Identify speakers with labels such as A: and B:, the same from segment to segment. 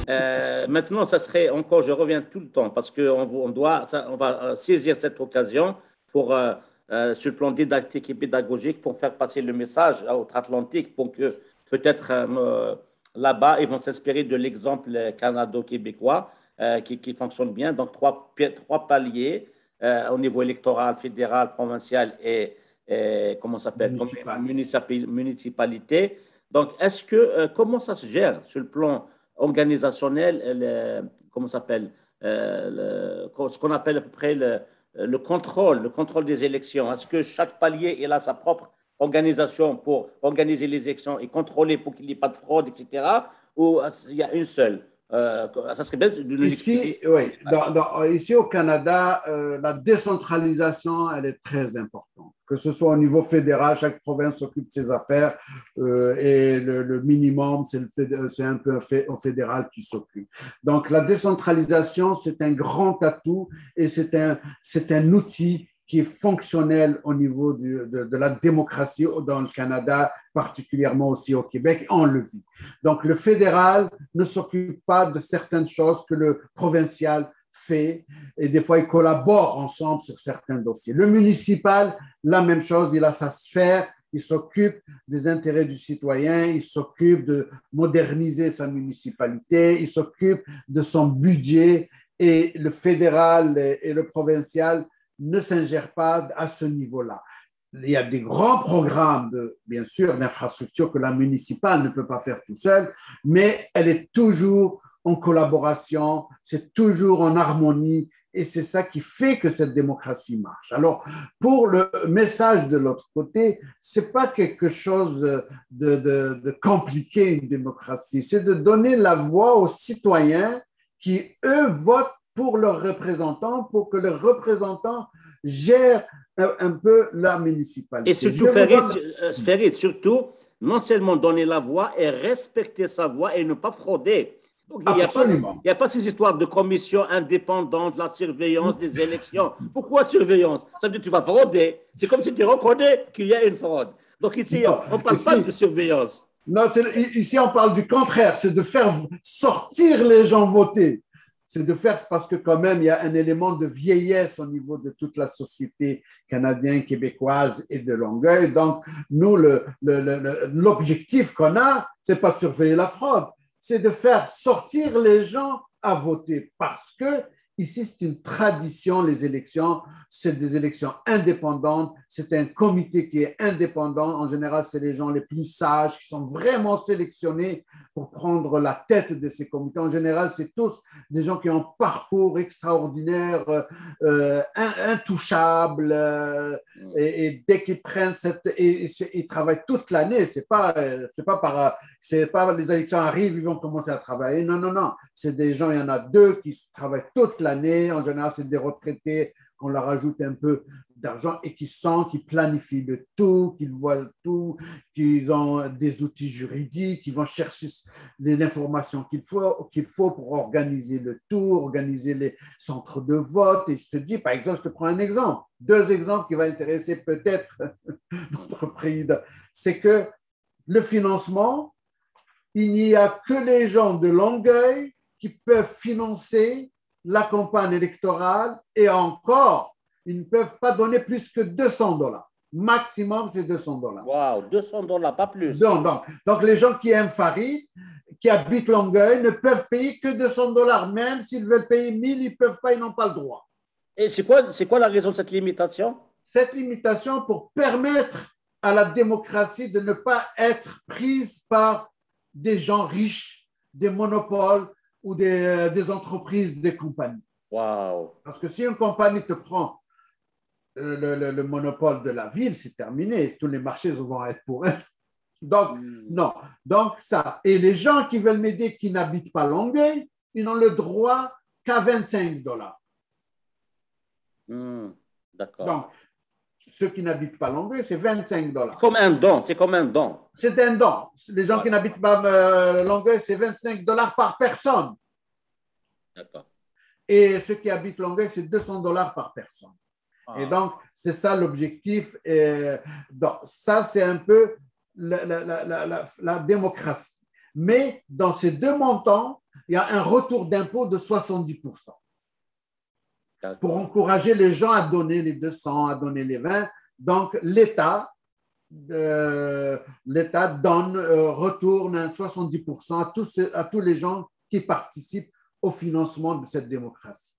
A: Maintenant, ça serait encore, je reviens tout le temps parce qu'on doit, on va saisir cette occasion pour, sur le plan didactique et pédagogique, pour faire passer le message outre-Atlantique pour que peut-être là-bas, ils vont s'inspirer de l'exemple canado-québécois qui fonctionne bien. Donc, trois paliers au niveau électoral, fédéral, provincial et comment ça s'appelle, comme
B: municipal.
A: municipalité. Donc, comment ça se gère sur le plan organisationnel, comment ça s'appelle, ce qu'on appelle à peu près le contrôle des élections. Est-ce que chaque palier il a sa propre organisation pour organiser les élections et contrôler pour qu'il n'y ait pas de fraude, etc. Ou il y a une seule ça serait bien de nous
B: Ici,
A: l'expliquer.
B: oui, ici au Canada, la décentralisation, elle est très importante. Que ce soit au niveau fédéral, chaque province s'occupe de ses affaires et le minimum, c'est un peu au fédéral qui s'occupe. Donc, la décentralisation, c'est un grand atout et c'est un outil qui est fonctionnel au niveau de la démocratie dans le Canada, particulièrement aussi au Québec, on le vit. Donc, le fédéral ne s'occupe pas de certaines choses que le provincial fait et des fois, ils collaborent ensemble sur certains dossiers. Le municipal, la même chose, il a sa sphère, il s'occupe des intérêts du citoyen, il s'occupe de moderniser sa municipalité, il s'occupe de son budget et le fédéral et le provincial ne s'ingère pas à ce niveau-là. Il y a des grands programmes, bien sûr, d'infrastructure que la municipale ne peut pas faire tout seul, mais elle est toujours en collaboration, c'est toujours en harmonie, et c'est ça qui fait que cette démocratie marche. Alors, pour le message de l'autre côté, c'est pas quelque chose de compliqué, une démocratie, c'est de donner la voix aux citoyens qui, eux, votent pour leurs représentants, pour que leurs représentants gèrent un peu la municipalité.
A: Et surtout, Farid, surtout, non seulement donner la voix et respecter sa voix et ne pas frauder. Donc, il n'y a pas ces histoires de commission indépendante, la surveillance des élections. Pourquoi surveillance? Ça veut dire que tu vas frauder. C'est comme si tu reconnais qu'il y a une fraude. Donc ici, on ne parle pas de surveillance.
B: Non, ici, on parle du contraire. C'est de faire sortir les gens voter. C'est de faire, parce que quand même, il y a un élément de vieillesse au niveau de toute la société canadienne, québécoise et de Longueuil. Donc, nous, l'objectif qu'on a, c'est pas de surveiller la fraude, c'est de faire sortir les gens à voter parce que ici, c'est une tradition, les élections, c'est des élections indépendantes, c'est un comité qui est indépendant. En général, c'est les gens les plus sages qui sont vraiment sélectionnés pour prendre la tête de ces comités. En général, c'est tous des gens qui ont un parcours extraordinaire, intouchable, et dès qu'ils prennent ils travaillent toute l'année. C'est pas les élections arrivent, ils vont commencer à travailler. Non, non, non. C'est des gens, il y en a deux qui travaillent toute l'année. En général, c'est des retraités qu'on leur ajoute un peu d'argent et qui planifient le tout, qu'ils voient le tout, qu'ils ont des outils juridiques, qu'ils vont chercher l'information qu'il faut pour organiser le tout, organiser les centres de vote. Et je te dis, par exemple, je te prends un exemple, deux exemples qui vont intéresser peut-être notre président. C'est que le financement, il n'y a que les gens de Longueuil qui peuvent financer la campagne électorale et encore, ils ne peuvent pas donner plus que $200. Maximum, c'est $200.
A: Wow, $200, pas plus.
B: Donc, les gens qui aiment Farid, qui habitent Longueuil, ne peuvent payer que $200. Même s'ils veulent payer 1000, ils ne peuvent pas, ils n'ont pas le droit.
A: Et c'est quoi la raison de cette limitation?
B: Cette limitation pour permettre à la démocratie de ne pas être prise par des gens riches, des monopoles ou des entreprises, des compagnies.
A: Wow.
B: Parce que si une compagnie te prend le monopole de la ville, c'est terminé. Tous les marchés vont être pour eux. Donc, non. Donc, ça. Et les gens qui veulent m'aider, qui n'habitent pas Longueuil, ils n'ont le droit qu'à $25.
A: D'accord.
B: Donc, ceux qui n'habitent pas Longueuil, c'est $25.
A: Comme un don, c'est comme un don.
B: C'est un don. Les gens qui n'habitent pas Longueuil, c'est $25 par personne.
A: D'accord.
B: Et ceux qui habitent Longueuil, c'est $200 par personne. Et donc, c'est ça l'objectif. Donc, ça, c'est un peu la démocratie. Mais dans ces deux montants, il y a un retour d'impôt de 70% pour encourager les gens à donner les 200, à donner les 20. Donc, l'État donne, retourne à 70% à tous les gens qui participent au financement de cette démocratie.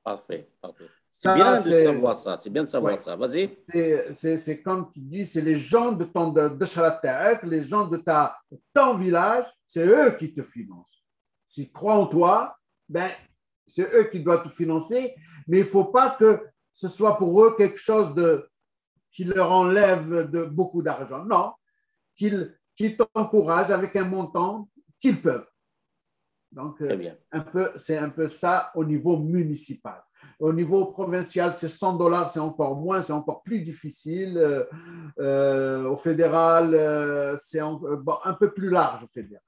A: Parfait, parfait. C'est bien de savoir ça, c'est bien de savoir ça. Vas-y.
B: C'est comme tu dis, c'est les gens de Shalatek, les gens de ton village, c'est eux qui te financent. S'ils croient en toi, ben, c'est eux qui doivent te financer, mais il ne faut pas que ce soit pour eux quelque chose qui leur enlève beaucoup d'argent. Non, qu'ils t'encouragent avec un montant qu'ils peuvent. Donc, c'est un peu ça au niveau municipal. Au niveau provincial, c'est $100, c'est encore moins, c'est encore plus difficile. Au fédéral, c'est un peu plus large au fédéral.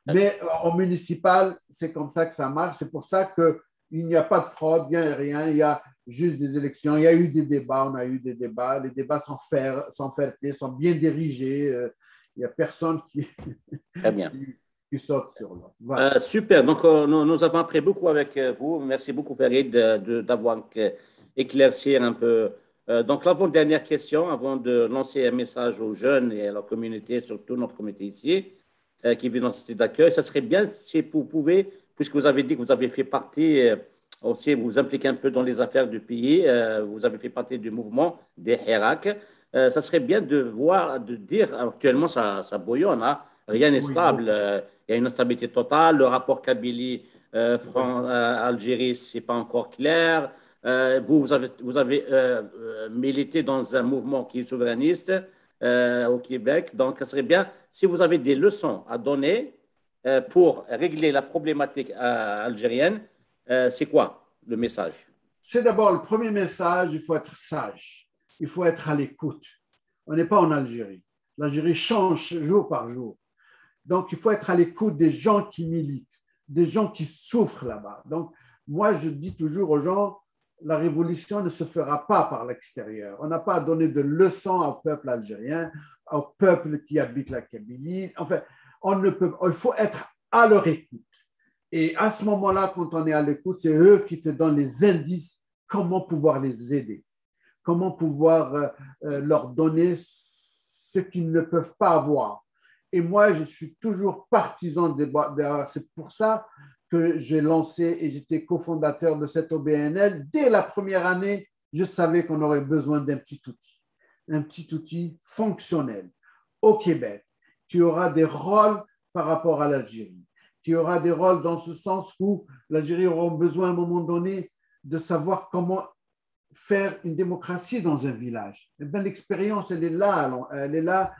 B: Mais en municipal, c'est comme ça que ça marche. C'est pour ça qu'il n'y a pas de fraude, il n'y a rien. Il y a juste des élections. Il y a eu des débats, on a eu des débats. Les débats sont fair play, sont bien dirigés. Il n'y a personne qui saute sur l'autre.
A: Voilà. Super. Donc, nous avons appris beaucoup avec vous. Merci beaucoup, Farid, d'avoir éclairci un peu. Donc, l'avant-dernière question, avant de lancer un message aux jeunes et à la communauté, surtout notre communauté ici, qui vit dans ce site d'accueil, ça serait bien si vous pouvez, puisque vous avez dit que vous avez fait partie, aussi vous impliquez un peu dans les affaires du pays, vous avez fait partie du mouvement des Hirak. Ça serait bien de dire, actuellement, ça bouillonne, hein, rien n'est stable. Il y a une instabilité totale. Le rapport Kabylie-Algérie, ce n'est pas encore clair. Vous avez milité dans un mouvement qui est souverainiste au Québec. Donc, ce serait bien si vous avez des leçons à donner pour régler la problématique algérienne. C'est quoi le message?
B: C'est d'abord le premier message, il faut être sage. Il faut être à l'écoute. On n'est pas en Algérie. L'Algérie change jour par jour. Donc, il faut être à l'écoute des gens qui militent, des gens qui souffrent là-bas. Donc, moi, je dis toujours aux gens, la révolution ne se fera pas par l'extérieur. On n'a pas à donner de leçons au peuple algérien, au peuple qui habite la Kabylie. Enfin, il faut être à leur écoute. Et à ce moment-là, quand on est à l'écoute, c'est eux qui te donnent les indices, comment pouvoir les aider, comment pouvoir leur donner ce qu'ils ne peuvent pas avoir. Et moi, je suis toujours partisan de c'est pour ça que j'ai lancé et j'étais cofondateur de cette OBNL. Dès la première année, je savais qu'on aurait besoin d'un petit outil fonctionnel au Québec, qui aura des rôles par rapport à l'Algérie, qui aura des rôles dans ce sens où l'Algérie aura besoin à un moment donné de savoir comment faire une démocratie dans un village. Eh bien, l'expérience, elle est là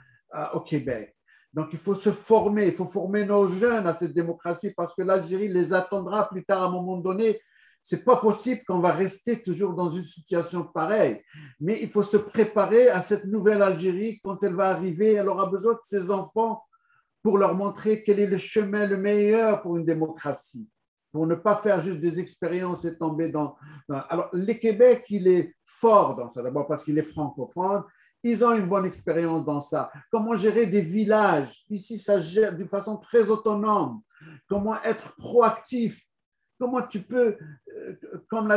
B: au Québec. Donc, il faut se former, il faut former nos jeunes à cette démocratie parce que l'Algérie les attendra plus tard à un moment donné. Ce n'est pas possible qu'on va rester toujours dans une situation pareille. Mais il faut se préparer à cette nouvelle Algérie. Quand elle va arriver, elle aura besoin de ses enfants pour leur montrer quel est le chemin le meilleur pour une démocratie, pour ne pas faire juste des expériences et tomber dans... Alors, le Québec, il est fort dans ça, d'abord parce qu'il est francophone. Ils ont une bonne expérience dans ça. Comment gérer des villages? Ici, ça gère d'une façon très autonome. Comment être proactif? Comment tu peux, comme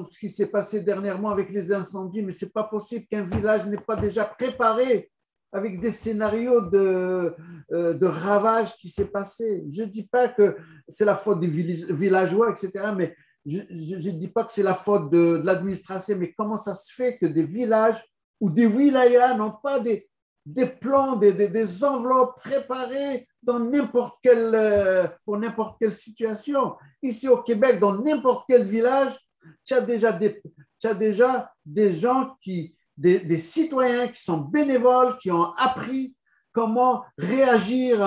B: ce qui s'est passé dernièrement avec les incendies, mais ce n'est pas possible qu'un village n'ait pas déjà préparé avec des scénarios de ravage qui s'est passé. Je ne dis pas que c'est la faute des villageois, etc., mais je ne dis pas que c'est la faute de l'administration, mais comment ça se fait que des villages ou des wilayas n'ont pas des plans, des enveloppes préparées dans pour n'importe quelle situation. Ici au Québec, dans n'importe quel village, tu as déjà des gens des citoyens qui sont bénévoles, qui ont appris comment réagir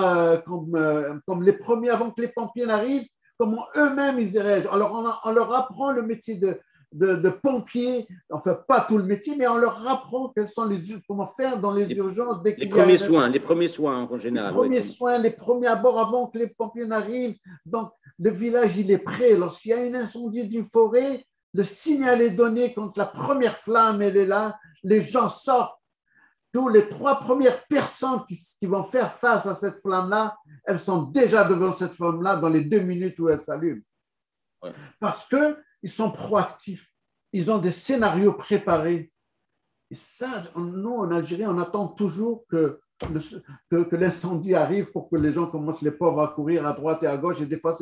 B: comme les premiers avant que les pompiers n'arrivent, comment eux-mêmes ils réagissent. Alors on leur apprend le métier de pompier, enfin pas tout le métier, mais on leur apprend comment faire dans les urgences.
A: Les premiers soins en général.
B: Les premiers soins, les premiers abords avant que les pompiers n'arrivent. Donc le village, il est prêt. Lorsqu'il y a un incendie d'une forêt, le signal est donné quand la première flamme, elle est là, les gens sortent. tous les trois premières personnes qui vont faire face à cette flamme-là, elles sont déjà devant cette flamme-là dans les 2 minutes où elle s'allume. Ouais. Parce qu'ils sont proactifs. Ils ont des scénarios préparés. Et ça, nous, en Algérie, on attend toujours que l'incendie arrive pour que les gens commencent, les pauvres, à courir à droite et à gauche. Et des fois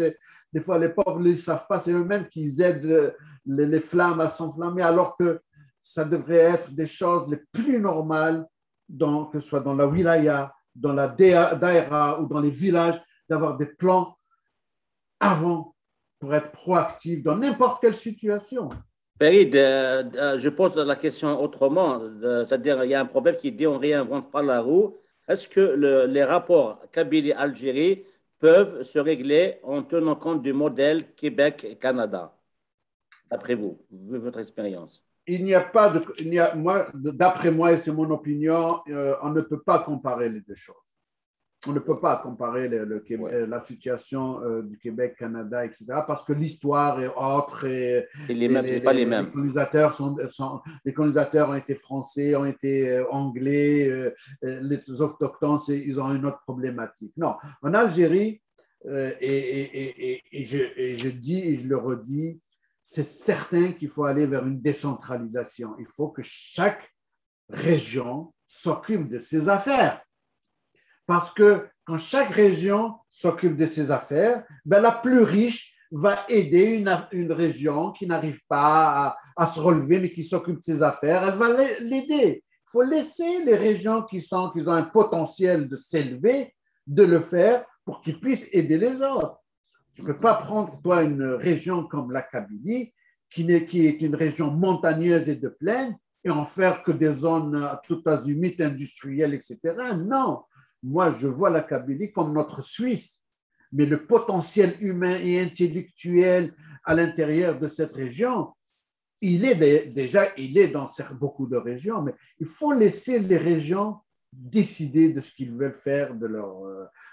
B: les pauvres ne le savent pas. C'est eux-mêmes qui aident les flammes à s'enflammer, alors que ça devrait être des choses les plus normales, que ce soit dans la wilaya, dans la daïra ou dans les villages, d'avoir des plans avant pour être proactif dans n'importe quelle situation.
A: Farid, je pose la question autrement, c'est-à-dire il y a un proverbe qui dit on ne réinvente pas la roue. Est-ce que les rapports Kabylie-Algérie peuvent se régler en tenant compte du modèle Québec-Canada, d'après vous, vu votre expérience?
B: Il n'y a pas d'après moi, et c'est mon opinion, on ne peut pas comparer les deux choses. On ne peut pas comparer la situation du Québec, Canada, etc., parce que l'histoire est autre et
A: pas les mêmes.
B: Les colonisateurs ont été français, ont été anglais, les autochtones, ils ont une autre problématique. Non, en Algérie, et je dis et je le redis, c'est certain qu'il faut aller vers une décentralisation. Il faut que chaque région s'occupe de ses affaires. Parce que quand chaque région s'occupe de ses affaires, ben la plus riche va aider une région qui n'arrive pas à se relever, mais qui s'occupe de ses affaires. Elle va l'aider. Il faut laisser les régions qui ont un potentiel de s'élever, de le faire pour qu'ils puissent aider les autres. Tu ne peux pas prendre, toi, une région comme la Kabylie, qui est une région montagneuse et de plaine, et en faire que des zones tout azimuts industrielles, etc. Non. Moi, je vois la Kabylie comme notre Suisse, mais le potentiel humain et intellectuel à l'intérieur de cette région, il est dans beaucoup de régions, mais il faut laisser les régions décider de ce qu'ils veulent faire de leur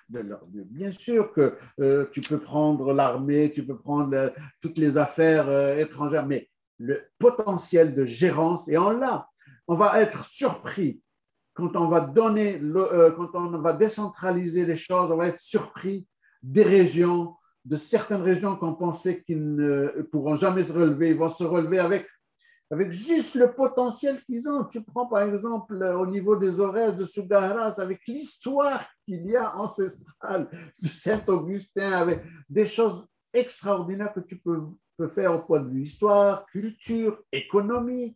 B: Bien sûr que tu peux prendre l'armée, tu peux prendre toutes les affaires étrangères, mais le potentiel de gérance, et on va être surpris. Quand on va décentraliser les choses, on va être surpris de certaines régions qu'on pensait qu'ils ne pourront jamais se relever. Ils vont se relever avec juste le potentiel qu'ils ont. Tu prends par exemple au niveau des Aurès de Sougaras, avec l'histoire qu'il y a ancestrale de Saint-Augustin, avec des choses extraordinaires que tu peux faire au point de vue histoire, culture, économie.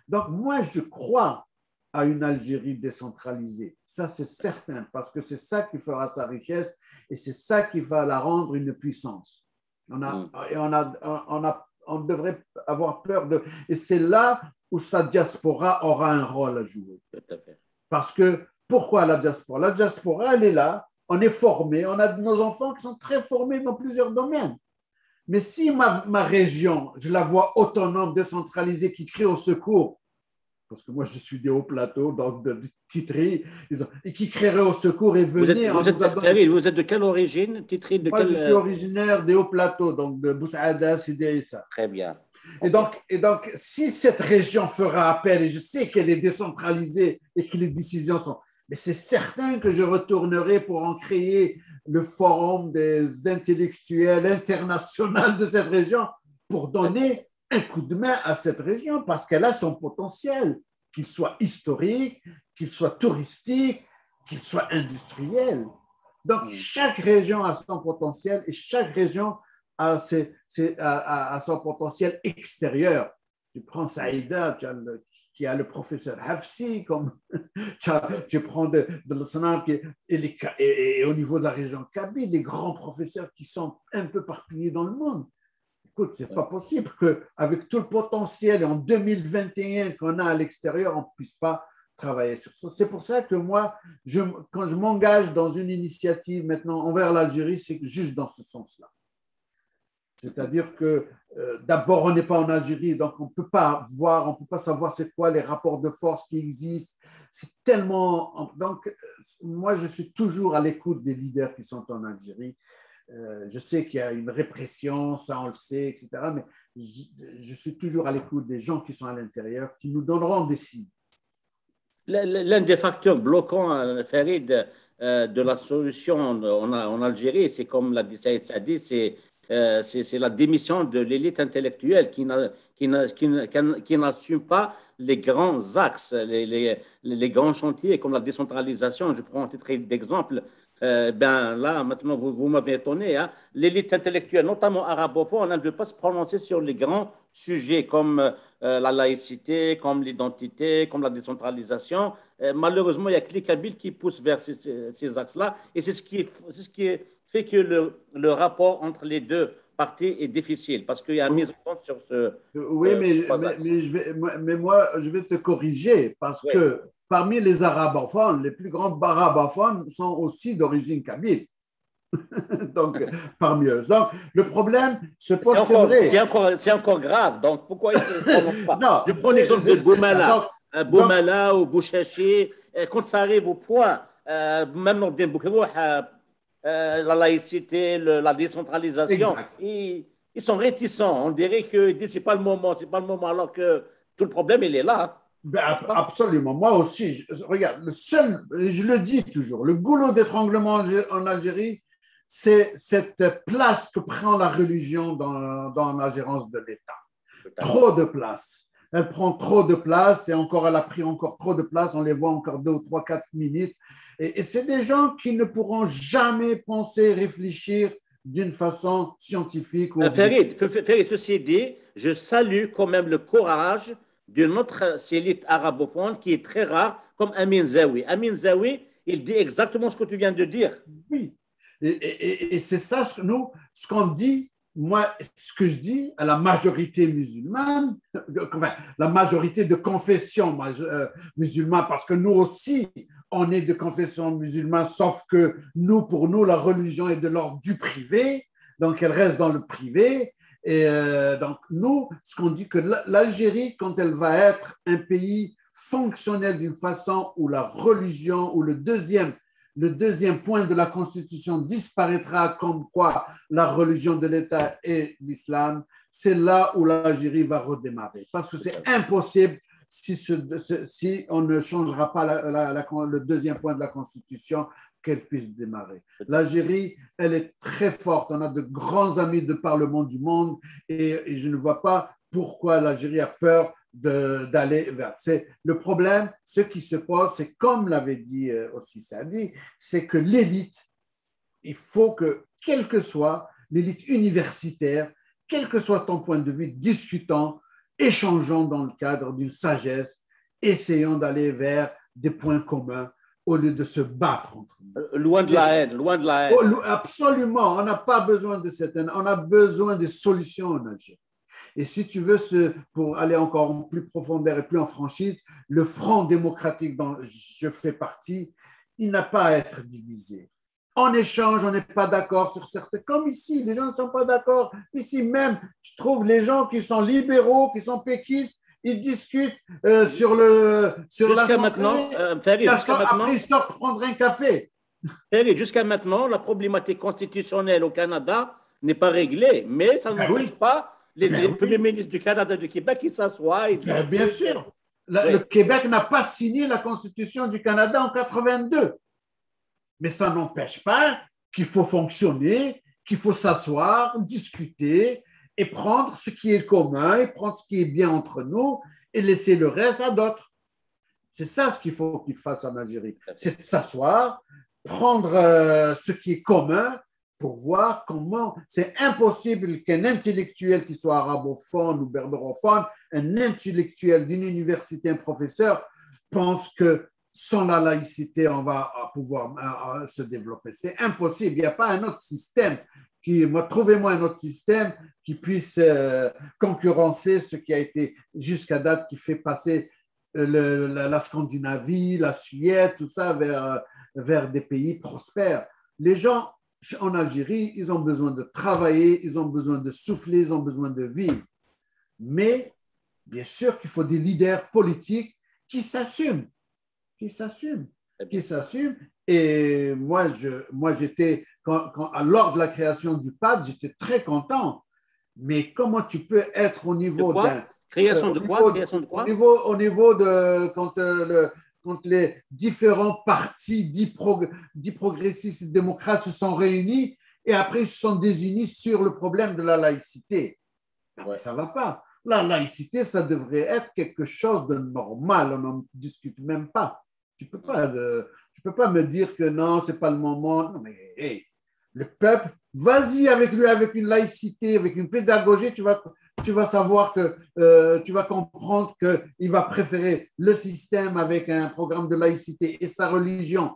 B: Donc moi, je crois à une Algérie décentralisée. Ça, c'est certain, parce que c'est ça qui fera sa richesse et c'est ça qui va la rendre une puissance. On devrait avoir peur de... Et c'est là où sa diaspora aura un rôle à jouer. Parce que, pourquoi la diaspora? La diaspora, elle est là, on est formé, on a nos enfants qui sont très formés dans plusieurs domaines. Mais si ma région, je la vois autonome, décentralisée, qui crie au secours, parce que moi, je suis des hauts plateaux, donc de Titri, et qui crieraient au secours et venaient...
A: Vous êtes de quelle origine, Titri?
B: Moi, je suis originaire des hauts plateaux, donc de Boussaada, Sidi Issa.
A: Très bien.
B: Et donc, si cette région fera appel, et je sais qu'elle est décentralisée et que les décisions sont... Mais c'est certain que je retournerai pour en créer le forum des intellectuels international de cette région pour donner un coup de main à cette région parce qu'elle a son potentiel, qu'il soit historique, qu'il soit touristique, qu'il soit industriel. Donc, chaque région a son potentiel et chaque région a son potentiel extérieur. Tu prends Saïda, qui a le professeur Hafsi, comme tu prends de l'Asnam, et au niveau de la région Kabylie, les grands professeurs qui sont un peu éparpillés dans le monde. Écoute, ce n'est pas possible qu'avec tout le potentiel en 2021 qu'on a à l'extérieur, on ne puisse pas travailler sur ça. C'est pour ça que moi, quand je m'engage dans une initiative maintenant envers l'Algérie, c'est juste dans ce sens-là. C'est-à-dire que d'abord, on n'est pas en Algérie, donc on ne peut pas savoir c'est quoi les rapports de force qui existent. C'est tellement... Donc, moi, je suis toujours à l'écoute des leaders qui sont en Algérie. Je sais qu'il y a une répression, ça on le sait, etc. Mais je suis toujours à l'écoute des gens qui sont à l'intérieur, qui nous donneront des signes.
A: L'un des facteurs bloquants, Farid, de la solution en Algérie, c'est comme l'a dit Saïd Saadi, c'est la démission de l'élite intellectuelle qui n'assume pas les grands axes, les grands chantiers comme la décentralisation. Je prends un titre d'exemple. Ben là, maintenant, vous m'avez étonné. Hein. L'élite intellectuelle, notamment arabophone, ne veut pas se prononcer sur les grands sujets comme la laïcité, comme l'identité, comme la décentralisation. Malheureusement, il n'y a que les Kabyles qui poussent vers ces axes-là. Et c'est ce qui fait que le rapport entre les deux parties est difficile parce qu'il y a une mise en compte sur
B: Oui, mais moi, je vais te corriger parce
A: oui.
B: que parmi les arabophones, les plus grands arabophones sont aussi d'origine kabyle. Donc, parmi eux. Donc, le problème se pose, c'est vrai.
A: C'est encore grave. Donc, pourquoi ils ne se prononcent pas?
B: Non,
A: je prends l'exemple de Boumala. Boumala ou Bouchachi, quand ça arrive au point, même dans Boukouh, la laïcité, la décentralisation, ils sont réticents. On dirait que ce n'est pas le moment, c'est pas le moment, alors que tout le problème, il est là.
B: Ben, absolument. Moi aussi, regarde, je le dis toujours, le goulot d'étranglement en Algérie, c'est cette place que prend la religion dans la gérance de l'État. Trop de place. Elle prend trop de place et encore, elle a pris encore trop de place. On les voit encore 2 ou 3, 4 ministres. Et c'est des gens qui ne pourront jamais penser, réfléchir d'une façon scientifique.
A: Farid, ceci dit, je salue quand même le courage d'une autre élite arabophone qui est très rare, comme Amin Zawi. Amin Zawi, il dit exactement ce que tu viens de dire.
B: Oui. Et c'est ça ce qu'on dit, moi, ce que je dis à la majorité musulmane, enfin, la majorité de confession musulmane, parce que nous aussi, on est de confession musulmane, sauf que pour nous, la religion est de l'ordre du privé, donc elle reste dans le privé. Et donc, nous, ce qu'on dit que l'Algérie, quand elle va être un pays fonctionnel d'une façon où la religion, ou le deuxième point de la Constitution disparaîtra comme quoi la religion de l'État est l'islam, c'est là où l'Algérie va redémarrer. Parce que c'est impossible si on ne changera pas le deuxième point de la Constitution qu'elle puisse démarrer. L'Algérie, elle est très forte. On a de grands amis de par le monde du monde et je ne vois pas pourquoi l'Algérie a peur d'aller vers. Le problème, ce qui se pose, c'est comme l'avait dit aussi Saadi, c'est que l'élite, il faut que, quelle que soit l'élite universitaire, quel que soit ton point de vue, discutons, échangeons dans le cadre d'une sagesse, essayons d'aller vers des points communs au lieu de se battre entre nous.
A: Loin de la haine, loin de la haine.
B: Absolument, on n'a pas besoin de cette haine, on a besoin de solutions en Algérie. Et si tu veux, pour aller encore en plus profondeur et plus en franchise, le Front démocratique dont je fais partie, il n'a pas à être divisé. En échange, on n'est pas d'accord sur certains. Comme ici, les gens ne sont pas d'accord. Ici même, tu trouves les gens qui sont libéraux, qui sont péquistes, ils discutent sur la
A: jusqu'à maintenant, Farid,
B: après ils sortent prendre un café.
A: Farid, jusqu'à maintenant, la problématique constitutionnelle au Canada n'est pas réglée, mais ça n'empêche pas les premiers ministres du Canada et du Québec qui s'assoient.
B: Bien sûr. Le Québec n'a pas signé la Constitution du Canada en 82. Mais ça n'empêche pas qu'il faut fonctionner, qu'il faut s'asseoir, discuter et prendre ce qui est commun et prendre ce qui est bien entre nous et laisser le reste à d'autres. C'est ça ce qu'il faut qu'ils fassent en Algérie. C'est s'asseoir, prendre ce qui est commun pour voir comment c'est impossible qu'un intellectuel qui soit arabophone ou berbérophone, un intellectuel d'une université, un professeur, pense que sans la laïcité, on va pouvoir se développer. C'est impossible. Il n'y a pas un autre système. Trouvez-moi un autre système qui puisse concurrencer ce qui a été jusqu'à date, qui fait passer la Scandinavie, la Suède, tout ça vers des pays prospères. Les gens en Algérie, ils ont besoin de travailler, ils ont besoin de souffler, ils ont besoin de vivre. Mais bien sûr qu'il faut des leaders politiques qui s'assument. Et moi, j'étais, lors de la création du PAD, j'étais très content. Mais comment tu peux être au niveau d'un...
A: Création de quoi?
B: Au niveau de... Quand quand les différents partis dits progressistes et démocrates se sont réunis et après ils se sont désunis sur le problème de la laïcité. Ouais. Ça ne va pas. La laïcité, ça devrait être quelque chose de normal, on n'en discute même pas. Tu ne peux pas me dire que non, ce n'est pas le moment. Non, mais hey, le peuple, vas-y avec lui, avec une laïcité, avec une pédagogie, tu vas savoir que tu vas comprendre qu'il va préférer le système avec un programme de laïcité et sa religion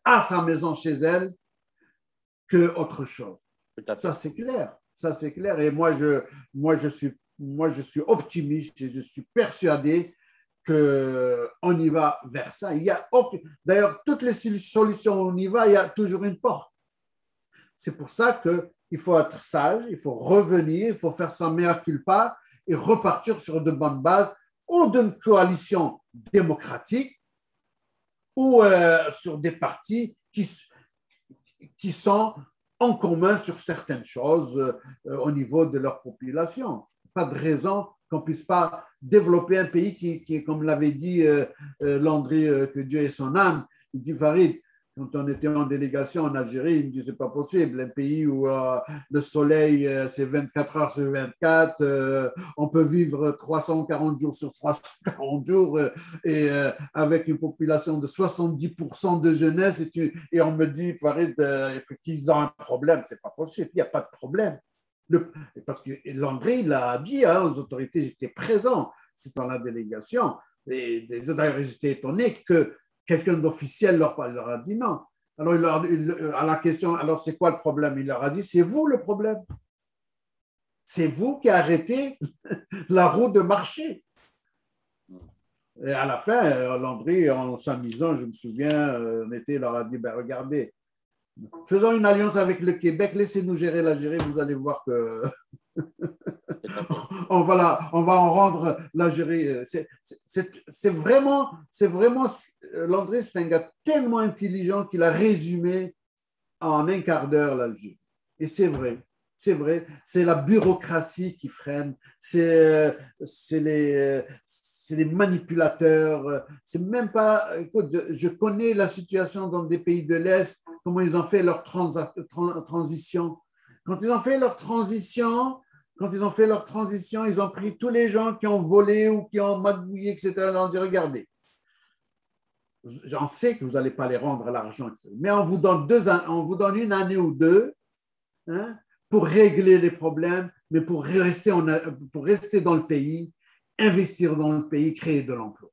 B: à sa maison chez elle que autre chose. Ça, c'est clair. Ça, c'est clair. Et moi, je suis optimiste et je suis persuadé qu'on y va vers ça. D'ailleurs, toutes les solutions, on y va, il y a toujours une porte. C'est pour ça qu'il faut être sage, il faut revenir, il faut faire son mea culpa et repartir sur de bonnes bases ou d'une coalition démocratique ou sur des partis qui sont en commun sur certaines choses au niveau de leur population. Pas de raison qu'on ne puisse pas développer un pays qui comme l'avait dit Landry, que Dieu ait son âme, il dit Farid, quand on était en délégation en Algérie, il me dit c'est pas possible, un pays où le soleil c'est 24 heures sur 24, on peut vivre 340 jours sur 340 jours et avec une population de 70% de jeunesse et on me dit Farid qu'ils ont un problème, c'est pas possible, il n'y a pas de problème. Parce que Landry l'a dit aux autorités, j'étais présent, c'est dans la délégation, et d'ailleurs ils étaient étonnés que quelqu'un d'officiel leur a dit non. Alors, à la question, alors c'est quoi le problème? Il leur a dit, c'est vous le problème. C'est vous qui arrêtez la roue de marché. Et à la fin, Landry, en s'amusant, je me souviens, il leur a dit, ben, regardez, faisons une alliance avec le Québec, laissez-nous gérer l'Algérie, vous allez voir que on va en rendre l'Algérie. C'est vraiment, Landry, c'est un gars tellement intelligent qu'il a résumé en un quart d'heure l'Algérie. Et c'est vrai, c'est la bureaucratie qui freine, c'est les manipulateurs, c'est même pas, écoute, je connais la situation dans des pays de l'Est, comment ils ont fait leur transition. Quand ils ont fait leur transition, ils ont pris tous les gens qui ont volé ou qui ont magouillé, etc. Ils ont dit, regardez, j'en sais que vous n'allez pas les rendre l'argent, mais on vous donne une année ou deux pour régler les problèmes, mais pour rester dans le pays, investir dans le pays, créer de l'emploi.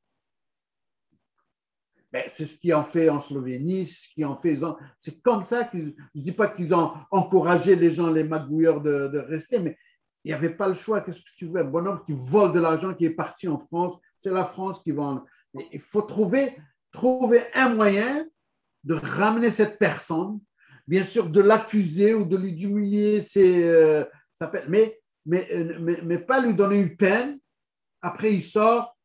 B: Ben, c'est ce qu'ils ont fait en Slovénie, c'est comme ça je ne dis pas qu'ils ont encouragé les gens, les magouilleurs de rester, mais il n'y avait pas le choix. Qu'est-ce que tu veux? Un bonhomme qui vole de l'argent, qui est parti en France, c'est la France qui va. Il faut trouver un moyen de ramener cette personne, bien sûr de l'accuser ou de lui diminuer mais pas lui donner une peine. Après, il sort,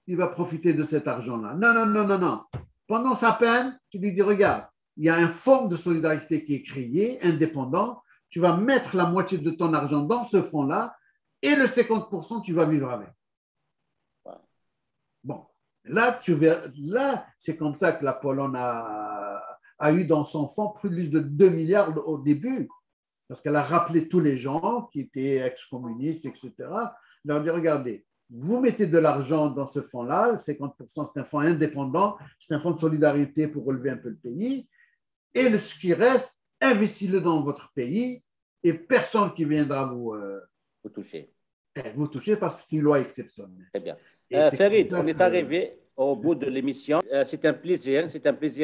B: il va profiter de cet argent-là. Non. Pendant sa peine, tu lui dis, regarde, il y a un fonds de solidarité qui est créé, indépendant, tu vas mettre la moitié de ton argent dans ce fonds-là et le 50%, tu vas vivre avec. Bon, là, c'est comme ça que la Pologne a eu dans son fonds plus de 2 milliards au début, parce qu'elle a rappelé tous les gens qui étaient ex-communistes, etc. Elle leur dit, regardez, vous mettez de l'argent dans ce fonds-là, 50%, c'est un fonds indépendant, c'est un fonds de solidarité pour relever un peu le pays, et ce qui reste, investissez-le dans votre pays, et personne qui viendra vous
A: toucher.
B: Vous toucher parce que c'est une loi exceptionnelle.
A: Très bien. Farid, on est arrivé au bout de l'émission. C'est un plaisir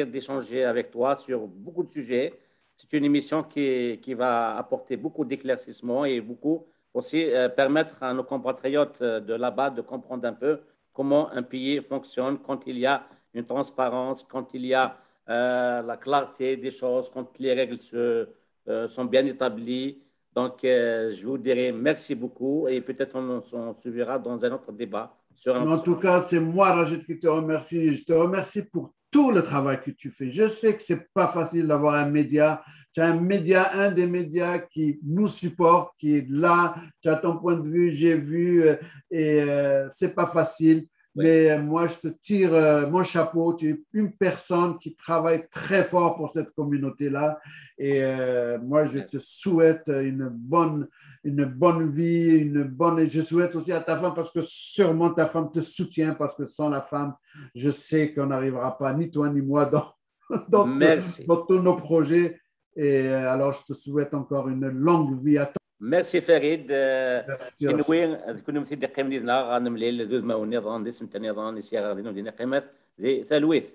A: d'échanger avec toi sur beaucoup de sujets. C'est une émission qui va apporter beaucoup d'éclaircissements et beaucoup aussi permettre à nos compatriotes de là-bas de comprendre un peu comment un pays fonctionne quand il y a une transparence, quand il y a la clarté des choses, quand les règles sont bien établies. Donc, je vous dirais merci beaucoup et peut-être on se verra dans un autre débat.
B: En tout cas, c'est moi, Rajid, qui te remercie. Je te remercie pour tout le travail que tu fais. Je sais que ce n'est pas facile d'avoir un média. Tu as un des médias qui nous supporte, qui est là. Tu as ton point de vue, j'ai vu, et ce n'est pas facile.
A: Oui.
B: Mais moi, je te tire mon chapeau. Tu es une personne qui travaille très fort pour cette communauté-là. Et moi, je te souhaite une bonne vie, et je souhaite aussi à ta femme, parce que sûrement ta femme te soutient, parce que sans la femme, je sais qu'on n'arrivera pas, ni toi ni moi,
A: Merci.
B: dans tous nos projets. Et alors, je te souhaite encore une longue vie à toi.
A: ميرسي فريد
B: Merci aussi.
A: كنوين كنا مثل قيمة غنملي لدوز ما ونظام دي سنتين نظام دي سيارة دي قيمة دي ثالوث